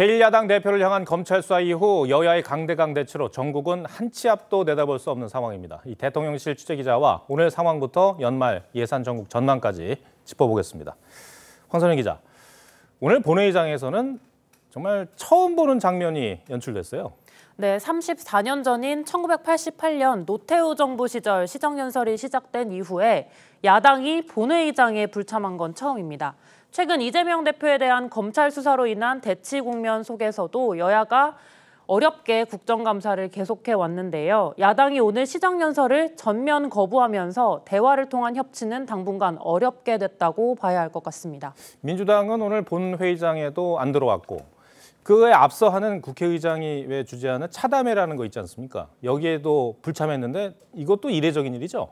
제1야당 대표를 향한 검찰 수사 이후 여야의 강대강 대치로 전국은 한 치 앞도 내다볼 수 없는 상황입니다. 이 대통령실 취재기자와 오늘 상황부터 연말 예산 전국 전망까지 짚어보겠습니다. 황선영 기자, 오늘 본회의장에서는 정말 처음 보는 장면이 연출됐어요. 네, 34년 전인 1988년 노태우 정부 시절 시정연설이 시작된 이후에 야당이 본회의장에 불참한 건 처음입니다. 최근 이재명 대표에 대한 검찰 수사로 인한 대치 국면 속에서도 여야가 어렵게 국정감사를 계속해 왔는데요. 야당이 오늘 시정연설을 전면 거부하면서 대화를 통한 협치는 당분간 어렵게 됐다고 봐야 할 것 같습니다. 민주당은 오늘 본회의장에도 안 들어왔고 그에 앞서 하는 국회의장이 왜 주재하는 차담회라는 거 있지 않습니까? 여기에도 불참했는데 이것도 이례적인 일이죠?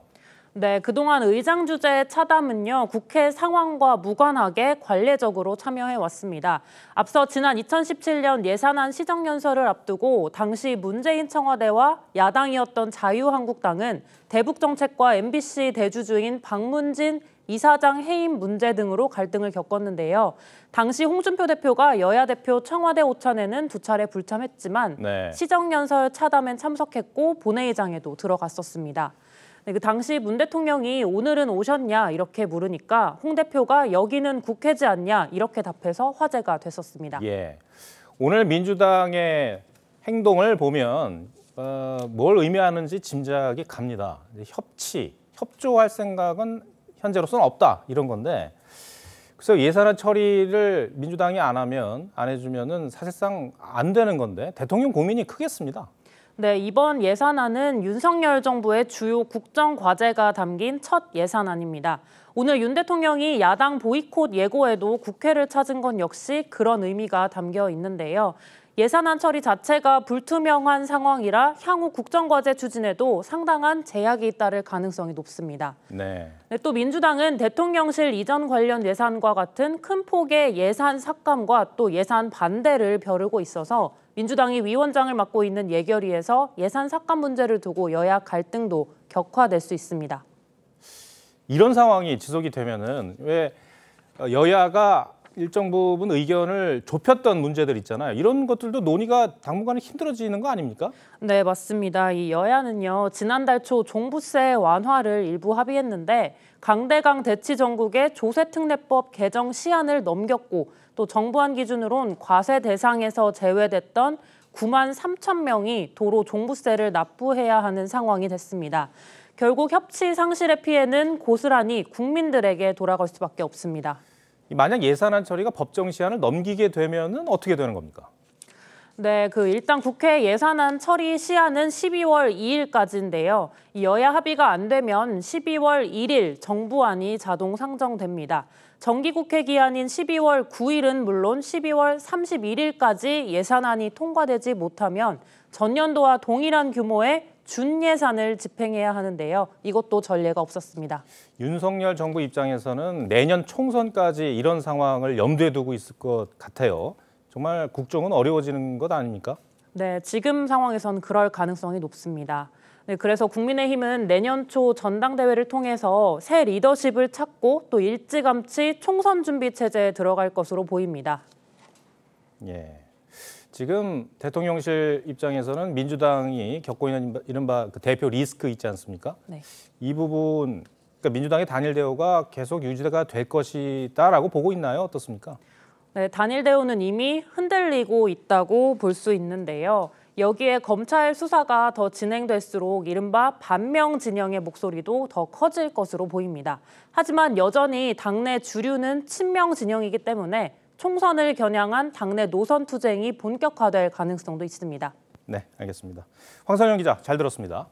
네, 그동안 의장 주재의 차담은요, 국회 상황과 무관하게 관례적으로 참여해 왔습니다. 앞서 지난 2017년 예산안 시정연설을 앞두고 당시 문재인 청와대와 야당이었던 자유한국당은 대북정책과 MBC 대주주인 박문진 이사장 해임 문제 등으로 갈등을 겪었는데요. 당시 홍준표 대표가 여야 대표 청와대 오찬에는 두 차례 불참했지만 시정연설 차담엔 참석했고 본회의장에도 들어갔었습니다. 네, 그 당시 문 대통령이 오늘은 오셨냐 이렇게 물으니까 홍 대표가 여기는 국회지 않냐 이렇게 답해서 화제가 됐었습니다. 예, 오늘 민주당의 행동을 보면 뭘 의미하는지 짐작이 갑니다. 협조할 생각은 현재로서는 없다 이런 건데 그래서 예산안 처리를 민주당이 안 해주면은 사실상 안 되는 건데 대통령 고민이 크겠습니다. 네, 이번 예산안은 윤석열 정부의 주요 국정 과제가 담긴 첫 예산안입니다. 오늘 윤 대통령이 야당 보이콧 예고에도 국회를 찾은 건 역시 그런 의미가 담겨 있는데요. 예산안 처리 자체가 불투명한 상황이라 향후 국정과제 추진에도 상당한 제약이 따를 가능성이 높습니다. 네, 또 민주당은 대통령실 이전 관련 예산과 같은 큰 폭의 예산 삭감과 또 예산 반대를 벼르고 있어서 민주당이 위원장을 맡고 있는 예결위에서 예산 삭감 문제를 두고 여야 갈등도 격화될 수 있습니다. 이런 상황이 지속이 되면은 왜 여야가 일정 부분 의견을 좁혔던 문제들 있잖아요. 이런 것들도 논의가 당분간은 힘들어지는 거 아닙니까? 네, 맞습니다. 이 여야는요, 지난달 초 종부세 완화를 일부 합의했는데 강대강 대치 전국에 조세특례법 개정 시한을 넘겼고 또 정부안 기준으론 과세 대상에서 제외됐던 9만 3천 명이 도로 종부세를 납부해야 하는 상황이 됐습니다. 결국 협치 상실의 피해는 고스란히 국민들에게 돌아갈 수밖에 없습니다. 만약 예산안 처리가 법정 시한을 넘기게 되면은 어떻게 되는 겁니까? 네, 일단 국회 예산안 처리 시한은 12월 2일까지인데요. 이 여야 합의가 안 되면 12월 1일 정부안이 자동 상정됩니다. 정기국회 기한인 12월 9일은 물론 12월 31일까지 예산안이 통과되지 못하면 전년도와 동일한 규모의 준예산을 집행해야 하는데요. 이것도 전례가 없었습니다. 윤석열 정부 입장에서는 내년 총선까지 이런 상황을 염두에 두고 있을 것 같아요. 정말 국정은 어려워지는 것 아닙니까? 네, 지금 상황에선 그럴 가능성이 높습니다. 네, 그래서 국민의힘은 내년 초 전당대회를 통해서 새 리더십을 찾고 또 일찌감치 총선 준비 체제에 들어갈 것으로 보입니다. 예. 지금 대통령실 입장에서는 민주당이 겪고 있는 이른바 그 대표 리스크 있지 않습니까? 네. 이 부분, 그러니까 민주당의 단일 대우가 계속 유지가 될 것이다라고 보고 있나요? 어떻습니까? 네, 단일 대우는 이미 흔들리고 있다고 볼 수 있는데요. 여기에 검찰 수사가 더 진행될수록 이른바 반명 진영의 목소리도 더 커질 것으로 보입니다. 하지만 여전히 당내 주류는 친명 진영이기 때문에 총선을 겨냥한 당내 노선 투쟁이 본격화될 가능성도 있습니다. 네, 알겠습니다. 황선영 기자, 잘 들었습니다.